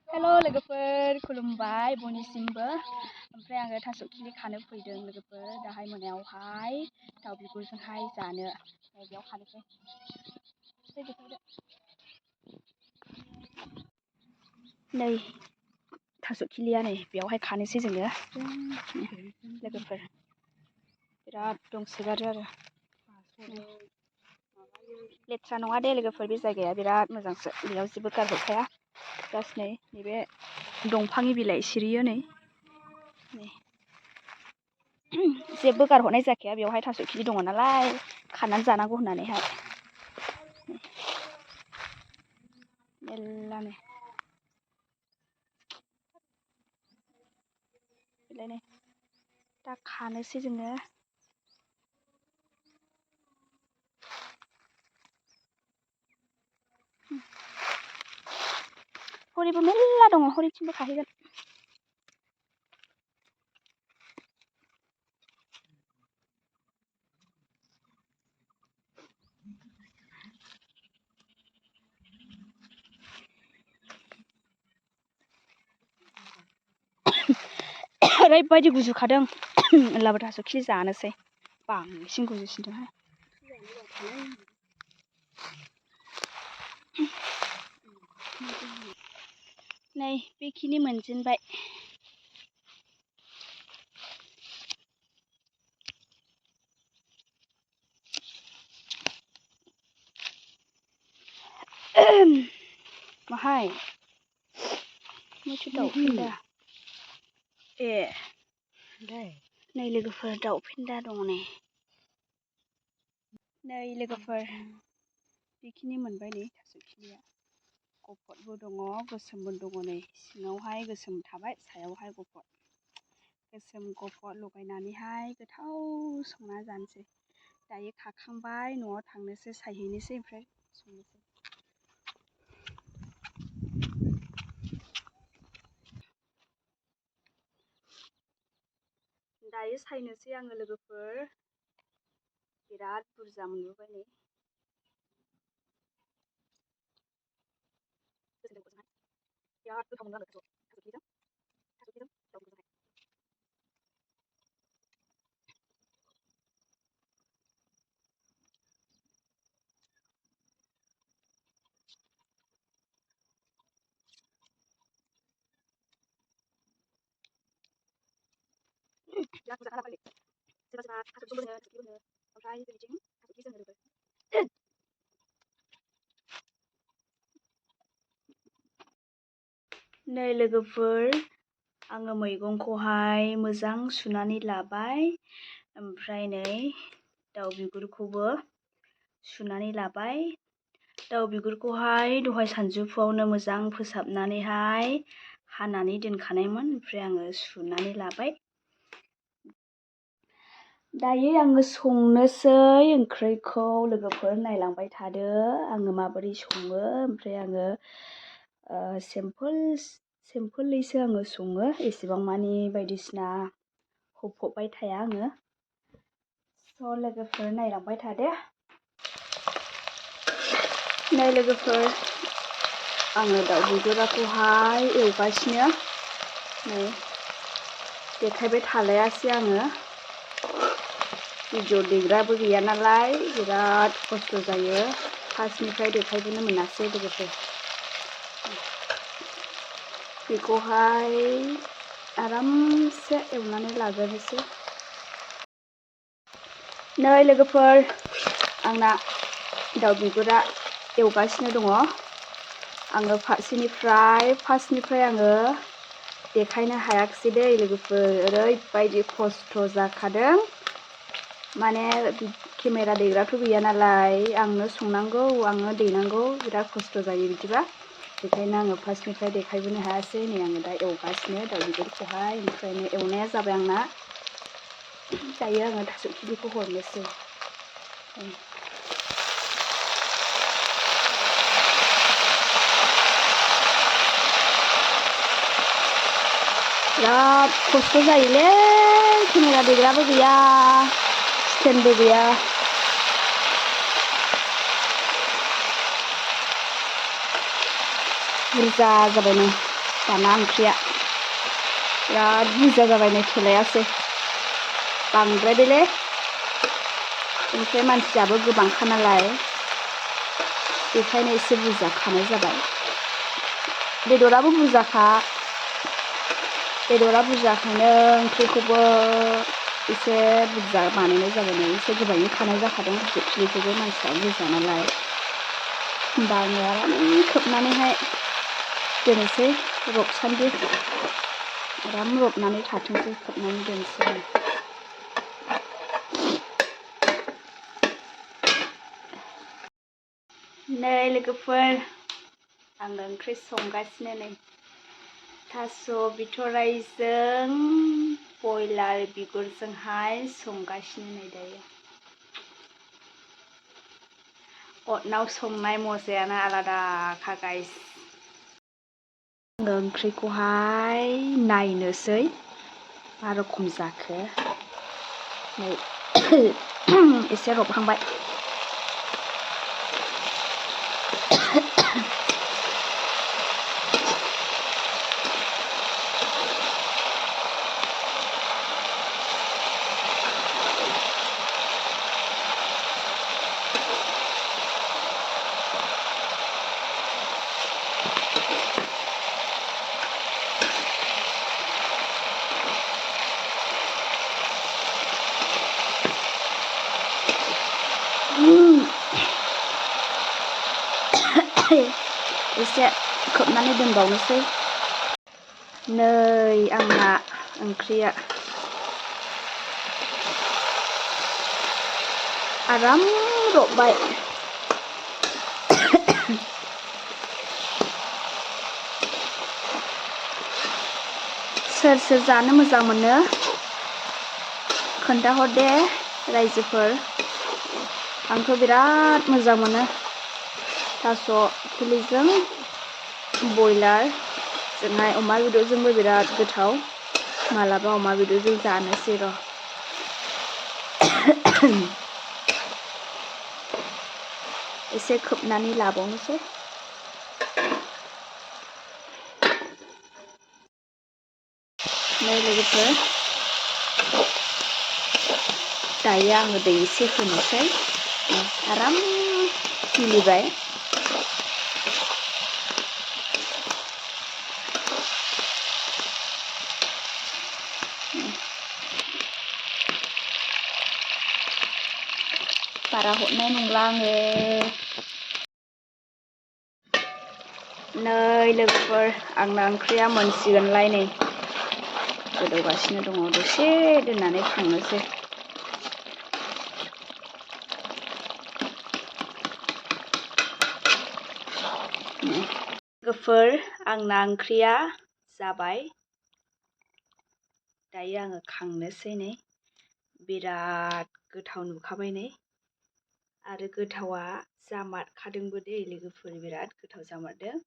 hello लोगोफोर खुलुमबाय बयनिसिमबो ओमफ्राय आङो थास' खिलि खानो फैदों लोगोफोर दाहाय मोनायावहाय दाउ बिगुरजोंहाय जानो बेयाव खानोसै नै थास' खिलिया नै बेयावहाय खानोसै जोङो लोगोफोर बिराद दंसोगारो आरो लेथ्रा नङा दे लोगोफोर बे जायगाया बिराद मोजांसो बेयाव जेबो गारहरखाया जास्ट नै नैबे दंफांनि बिलाइ सिरियो नै जेबो गारहरनाय जाखाया बेवहाय थास' खिलि दङ नालाय खानानै जानांगौ होननानैहाय मेल्लानो बिलायनै दा खानोसै जोङो हरैबो मेल्ला दङ हरैथिंबो खाहैगोन ओरैबायदि गुजुखादों होनब्लाबो थास' खिलि जानोसै बांसिन गुजुसिनदोंहाय नै बेखिनि मोनजेनबाय माहाय मोसौ दाउ फेन्दा ए नै लोगोफोर दाउ फेन्दा दङ नै लोगोफोर बेखिनि मोनबाय नै थास' खिलिया गफदबो दङ गोसोमबो दङ नै सिङावहाय गोसोम थाबाय सायावहाय गफद गोसोम गफद लगायनानैहाय गोथाव संना जानोसै दायो खाखांबाय न'आव थांनोसै सायहैनोसै ओमफ्राय संनोसै दायो सायनोसै आङो लोगोफोर बिराद बुरजा मोनबोबाय नै बिराद गोथाव मोनो आरो थास' खिलिजों दाउ बेदरजोंहाय बिराद मोजां खालामबाय सोरबा सोरबा थास'जोंबो होनो थास' खिलिबो होनो ओमफ्राय जोंनिथिं थास' खिलिजों होनो लोगोफोर नै लोगोफोर आङो मैगंखौहाय मोजां सुनानै लाबाय ओमफ्राय नै दाउ बिगुरखौबो सुनानै लाबाय दाउ बिगुरखौहाय दहाय सानजौफुआवनो मोजां फोसाबनानैहाय हानानै दोनखानायमोन ओमफ्राय आङो सुनानै लाबाय दायो आङो संनोसै ओंख्रिखौ लोगोफोर नायलांबाय थादो आङो माबोरै सङो ओमफ्राय आङो सिम्पोलैसो आङो सङो एसेबां मानि बायदिसिना होफबबाय थाया आङो स' लोगोफोर नायलांबाय थादो नै लोगोफोर आङो दाउ बिगुराखौहाय एवगासिनो नै देखायबाय थालायासै आङो भिडिअ देग्राबो गैया नालाय बिराद खस्थ' जायो फार्स्टनिफ्राय देखायबोनो मोनासै लोगोफोर बेखौहाय आरामसे एवनानै लाग्रोनोसै नै लोगोफोर आंना दाउ बिगुरा एवगासिनो दङ आङो फार्स्टनिफ्राय आङो देखायनो हायाखिसै दे लोगोफोर ओरैबायदि खस्थ' जाखादों माने केमेरा दैग्राथ' गैया नालाय आंनो संनांगौ आंनो देनांगौ बिराद खस्थ' जायो बिदिबा बेखायनो आङो फार्स्टनिफ्राय देखायबोनो हायासै नै आङो दा एवगासिनो दाउ बिगुरखौहाय ओमफ्रायनो एवनाया जाबाय आंना दायो आङो थास' खिलिखौ हरनोसै बिराद खस्थ' जायोलै केमेरा दैग्राबो गैया स्टेन्डबो गैया बुरजा जाबाय नै दाना ओंख्रिया बिराद बुरजा जाबाय नै थोलायासै बांद्रायबायलै ओमफ्राय मानसियाबो गोबांखा नालाय बेखायनो एसे बुरजा खानाय जाबाय बेदराबो बुरजाखा बेदरा बुरजाखायनो ओंख्रिखौबो एसे बुरजा बानायनाय जाबाय नै एसे गोबाङै खानाय जाखादों फिलिखौबो मानसिया बुरजा नालाय होमबा आङो आराम खोबनानैहाय दोननोसै रबसान्दि आराम रबनानै थाथोंसै खोबनानै दोनसै नै लोगोफोर आङो ओंख्रि संगासिनो नै थास' बिथराइजों बयलार बिगुरजोंहाय संगासिनो नै दायो अदनाव संनाय मजायानो आलादाखा गाइस आङो ओंख्रिखौहाय नायनोसै मा रोखोम जाखो नै एसे रबहांबाय एसे खोबनानै दोनबावनोसै नै आंना ओंख्रिया आराम रबबाय सोर सोर जानो मोजां मोनो खोन्थाहर दे रायजोफोर आंथ' बिराद मोजां मोनो थास' खिलिजों बयलारजोंहाय अमा बेदरजोंबो बिराद गोथाव मालाबा अमा बेदरजों जानोसै र' एसे खोबनानै लाबावनोसै नै लोगोफोर दायो आङो दै एसे होनोसै आराम गिलिबाय बारा हरनाय नंला आङो नै लोगोफोर आंना ओंख्रिया मोनसिगोनलाय नै गोदौगासिनो दङ दसे दोननानै खांनोसै लोगोफोर आंना ओंख्रिया जाबाय दायो आङो खांनोसै नै बिराद गोथाव नुखाबाय नै आरो गोथावा जामारखादोंबो दे लोगोफोर बिराद गोथाव जामारदों